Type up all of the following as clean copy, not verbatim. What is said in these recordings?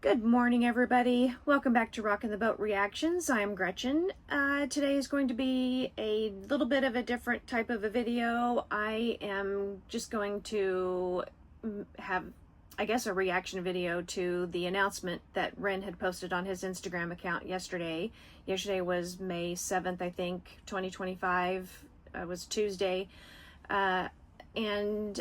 Good morning, everybody. Welcome back to Rockin' the Boat Reactions. I am Gretchen. Today is going to be a little bit of a different type of a video. I am just going to have, I guess, a reaction video to the announcement that REN had posted on his Instagram account yesterday. Yesterday was May 7th, I think, 2025. It was Tuesday. And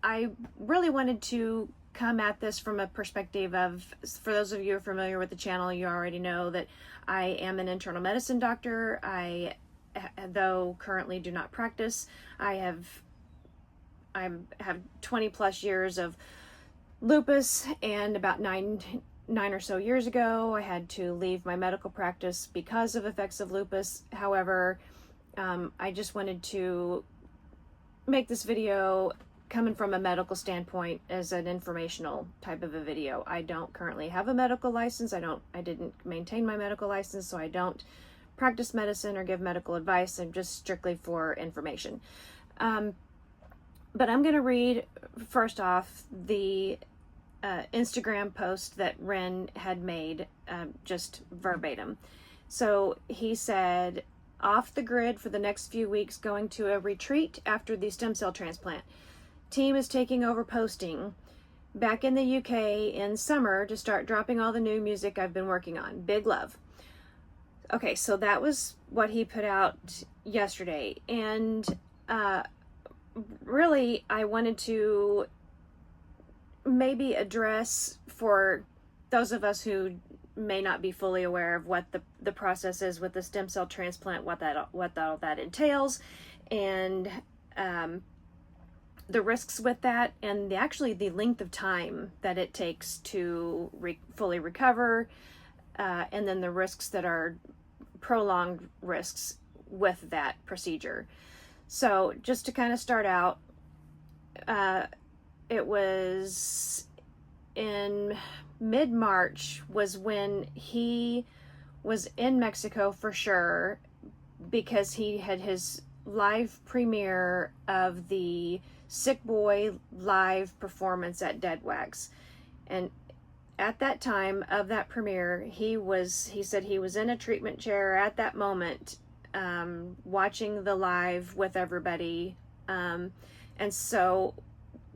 I really wanted to come at this from a perspective of, for those of you who are familiar with the channel, you already know that I am an internal medicine doctor. I, though currently do not practice, I have 20 plus years of lupus, and about nine or so years ago I had to leave my medical practice because of effects of lupus. However, I just wanted to make this video coming from a medical standpoint as an informational type of a video. I don't currently have a medical license. I didn't maintain my medical license, so I don't practice medicine or give medical advice. I'm just strictly for information. But I'm going to read first off the Instagram post that REN had made, just verbatim. So he said, "Off the grid for the next few weeks, going to a retreat after the stem cell transplant. Team is taking over posting. Back in the UK in summer to start dropping all the new music I've been working on. Big love." Okay, so that was what he put out yesterday. And really, I wanted to maybe address, for those of us who may not be fully aware of what the process is with the stem cell transplant, what all that entails, and the risks with that, and actually the length of time that it takes to fully recover, and then the risks that are prolonged risks with that procedure. So just to kind of start out, it was in mid-March was when he was in Mexico for sure, because he had his live premiere of the Sick Boy live performance at Dead Wax. And at that time of that premiere, he said he was in a treatment chair at that moment, watching the live with everybody. And so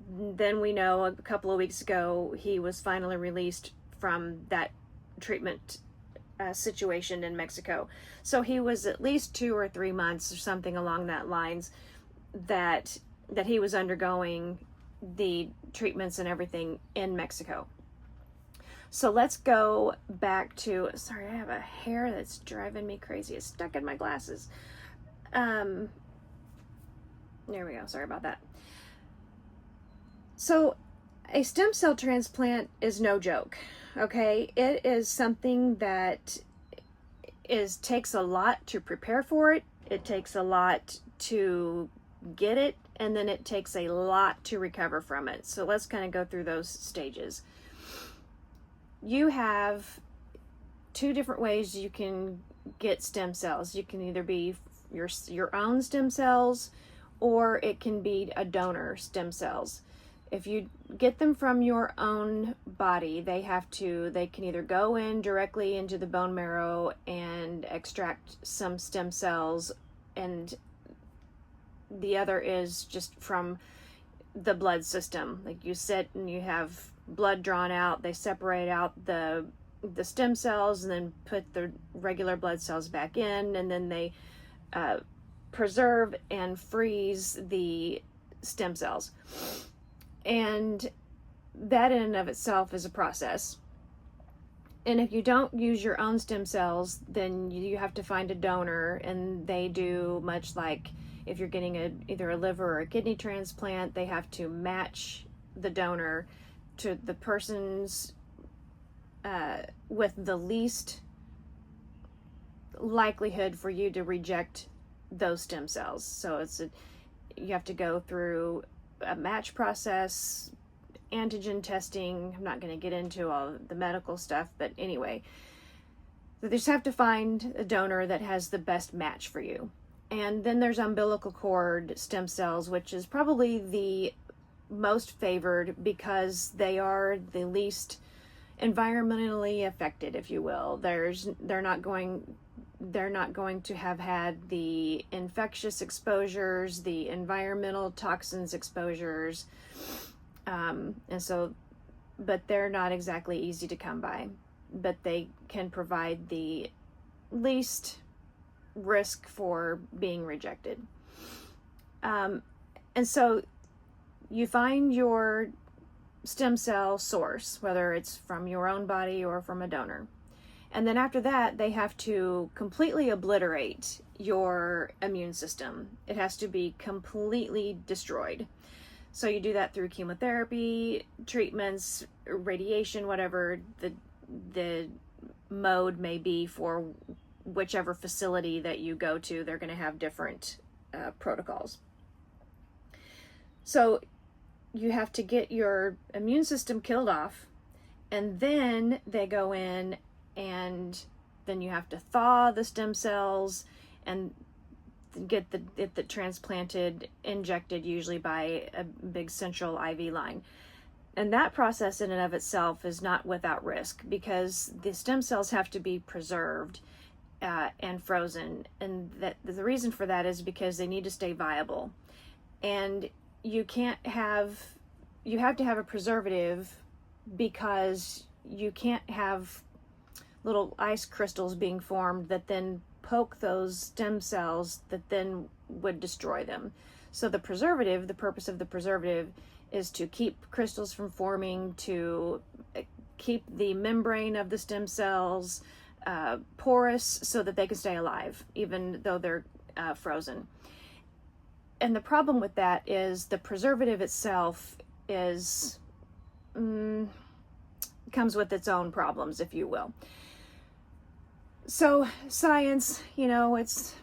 then we know a couple of weeks ago, he was finally released from that treatment situation in Mexico. So he was at least 2 or 3 months or something along that lines that he was undergoing the treatments and everything in Mexico. So let's go back to, sorry, I have a hair that's driving me crazy. It's stuck in my glasses. There we go. Sorry about that. So a stem cell transplant is no joke. Okay, it is something that takes a lot to prepare for it. It takes a lot to get it, and then it takes a lot to recover from it. So let's kind of go through those stages. You have 2 different ways you can get stem cells. You can either be your own stem cells, or it can be a donor stem cells. If you get them from your own body, they can either go in directly into the bone marrow and extract some stem cells, and the other is just from the blood system. Like, you sit and you have blood drawn out, they separate out the stem cells and then put the regular blood cells back in, and then they preserve and freeze the stem cells. And that in and of itself is a process. And if you don't use your own stem cells, then you have to find a donor, and they do much like if you're getting either a liver or a kidney transplant. They have to match the donor to the person's with the least likelihood for you to reject those stem cells. So you have to go through a match process, antigen testing. I'm not going to get into all the medical stuff, but anyway, they just have to find a donor that has the best match for you. And then there's umbilical cord stem cells, which is probably the most favored because they are the least environmentally affected, if you will. They're not going to have had the infectious exposures, the environmental toxins exposures, but they're not exactly easy to come by. But they can provide the least risk for being rejected. And so you find your stem cell source, whether it's from your own body or from a donor. And then after that, they have to completely obliterate your immune system. It has to be completely destroyed. So you do that through chemotherapy, treatments, radiation, whatever the mode may be for whichever facility that you go to. They're going to have different protocols. So you have to get your immune system killed off, and then they go in, and then you have to thaw the stem cells and get the transplanted, injected, usually by a big central IV line. And that process in and of itself is not without risk, because the stem cells have to be preserved and frozen. And that the reason for that is because they need to stay viable. And you have to have a preservative, because you can't have little ice crystals being formed that then poke those stem cells that then would destroy them. So the purpose of the preservative is to keep crystals from forming, to keep the membrane of the stem cells porous so that they can stay alive, even though they're frozen. And the problem with that is the preservative itself comes with its own problems, if you will. So science, it's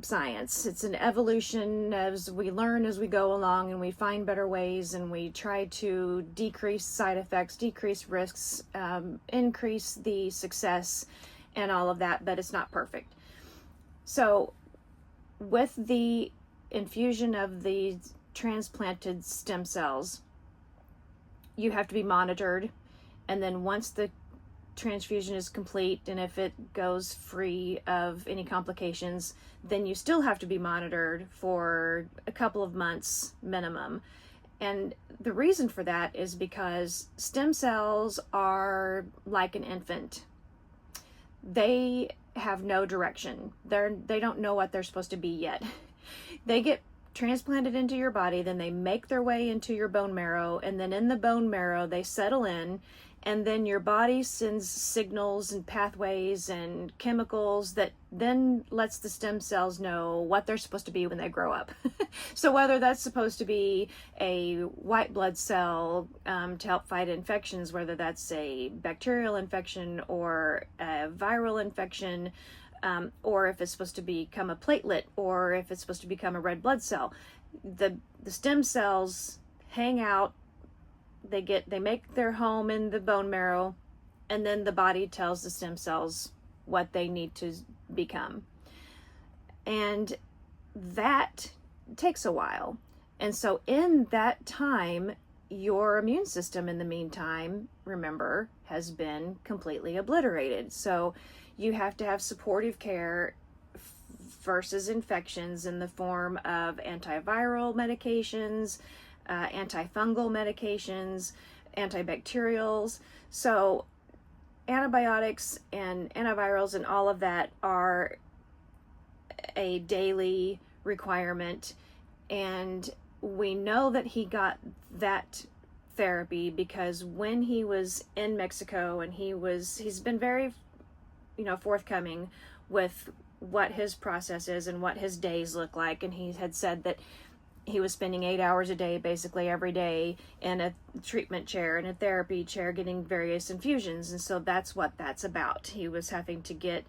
science. It's an evolution as we learn as we go along, and we find better ways, and we try to decrease side effects, decrease risks, increase the success and all of that, but it's not perfect. So with the infusion of the transplanted stem cells, you have to be monitored, and then once the transfusion is complete, and if it goes free of any complications, then you still have to be monitored for a couple of months minimum. And the reason for that is because stem cells are like an infant. They have no direction. They don't know what they're supposed to be yet. They get transplanted into your body, then they make their way into your bone marrow, and then in the bone marrow they settle in, and then your body sends signals and pathways and chemicals that then lets the stem cells know what they're supposed to be when they grow up. So whether that's supposed to be a white blood cell to help fight infections, whether that's a bacterial infection or a viral infection, or if it's supposed to become a platelet, or if it's supposed to become a red blood cell, the stem cells hang out. They make their home in the bone marrow, and then the body tells the stem cells what they need to become. And that takes a while. And so in that time, your immune system in the meantime, remember, has been completely obliterated. So you have to have supportive care versus infections in the form of antiviral medications, antifungal medications, antibacterials. So antibiotics and antivirals and all of that are a daily requirement. And we know that he got that therapy because when he was in Mexico, and he's been very, forthcoming with what his process is and what his days look like. And he had said that he was spending 8 hours a day, basically every day, in a treatment chair, in a therapy chair, getting various infusions. And so that's what that's about. He was having to get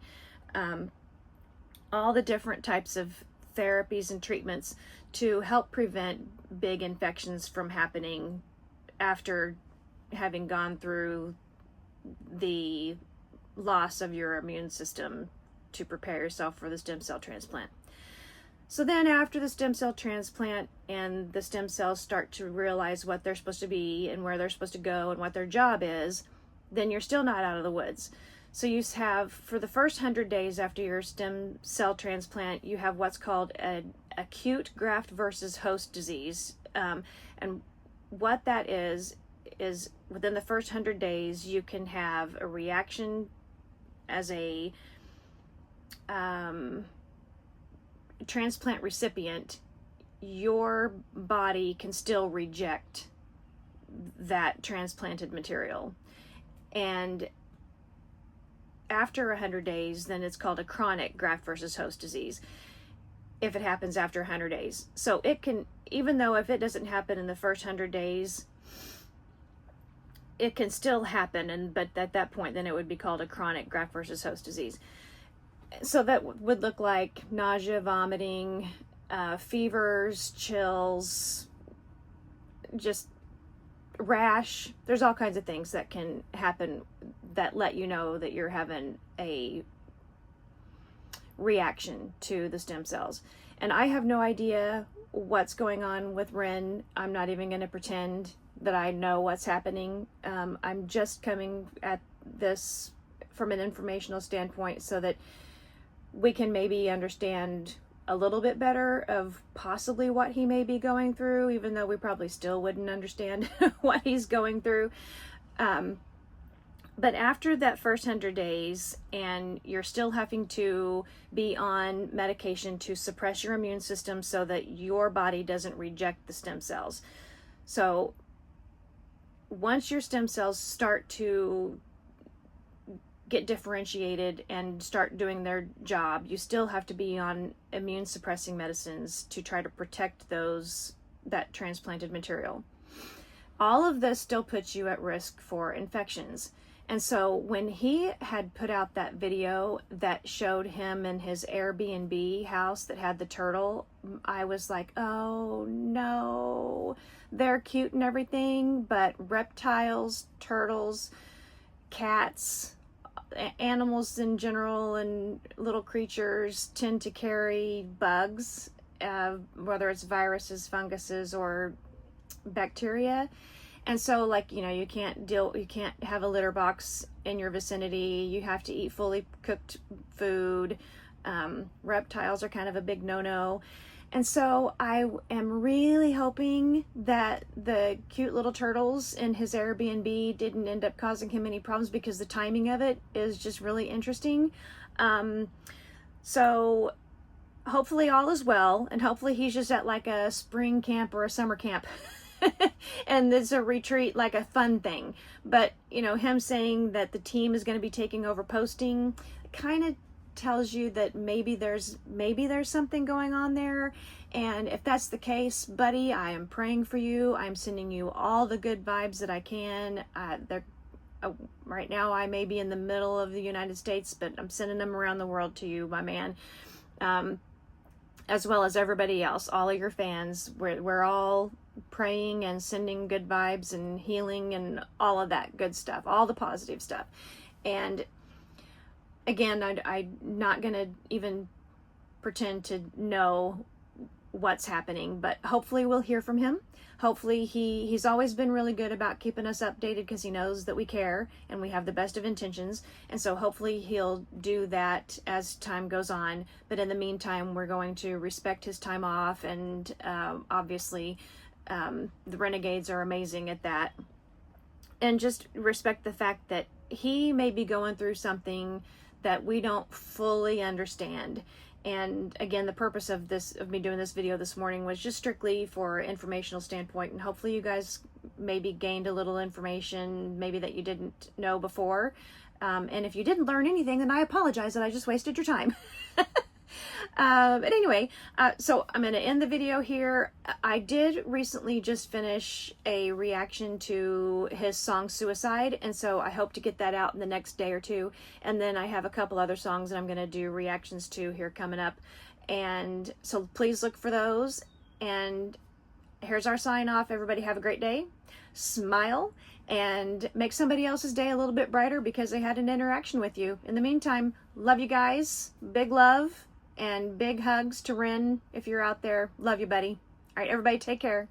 all the different types of therapies and treatments to help prevent big infections from happening after having gone through the loss of your immune system to prepare yourself for the stem cell transplant. So then after the stem cell transplant, and the stem cells start to realize what they're supposed to be and where they're supposed to go and what their job is, then you're still not out of the woods. So you have, for the first 100 days after your stem cell transplant, you have what's called an acute graft versus host disease. And what that is within the first 100 days, you can have a reaction as a transplant recipient. Your body can still reject that transplanted material. And after 100 days, then it's called a chronic graft versus host disease if it happens after 100 days. So it can, even though if it doesn't happen in the first 100 days, it can still happen, but at that point, then it would be called a chronic graft versus host disease. So that would look like nausea, vomiting, fevers, chills, just rash. There's all kinds of things that can happen that let you know that you're having a reaction to the stem cells. And I have no idea what's going on with REN. I'm not even going to pretend that I know what's happening. I'm just coming at this from an informational standpoint so that we can maybe understand a little bit better of possibly what he may be going through, even though we probably still wouldn't understand what he's going through. But after that first 100 days, and you're still having to be on medication to suppress your immune system so that your body doesn't reject the stem cells. So once your stem cells start to get differentiated and start doing their job, you still have to be on immune suppressing medicines to try to protect that transplanted material. All of this still puts you at risk for infections. And so when he had put out that video that showed him in his Airbnb house that had the turtle, I was like, oh no, they're cute and everything, but reptiles, turtles, cats, animals in general, and little creatures tend to carry bugs, whether it's viruses, funguses, or bacteria. And so, like, you can't have a litter box in your vicinity. You have to eat fully cooked food. Reptiles are kind of a big no-no. And so I am really hoping that the cute little turtles in his Airbnb didn't end up causing him any problems, because the timing of it is just really interesting. So hopefully all is well, and hopefully he's just at like a spring camp or a summer camp. And it's a retreat, like a fun thing. But him saying that the team is going to be taking over posting kind of tells you that maybe there's something going on there. And if that's the case, buddy, I am praying for you. I'm sending you all the good vibes that I can. Right now I may be in the middle of the United States, but I'm sending them around the world to you, my man. As well as everybody else, all of your fans. We're all praying and sending good vibes and healing and all of that good stuff, all the positive stuff. And again, I'm not going to even pretend to know what's happening, but hopefully we'll hear from him. Hopefully he's always been really good about keeping us updated, because he knows that we care and we have the best of intentions. And so hopefully he'll do that as time goes on. But in the meantime, we're going to respect his time off. And obviously the Renegades are amazing at that. And just respect the fact that he may be going through something that we don't fully understand. And again, the purpose of me doing this video this morning was just strictly for informational standpoint, and hopefully you guys maybe gained a little information maybe that you didn't know before. And if you didn't learn anything, then I apologize that I just wasted your time. But anyway, so I'm going to end the video here. I did recently just finish a reaction to his song Suicide, and so I hope to get that out in the next day or two. And then I have a couple other songs that I'm going to do reactions to here coming up. And so please look for those. And here's our sign off. Everybody have a great day. Smile and make somebody else's day a little bit brighter because they had an interaction with you. In the meantime, love you guys. Big love. And big hugs to Ren if you're out there. Love you, buddy. All right, everybody take care.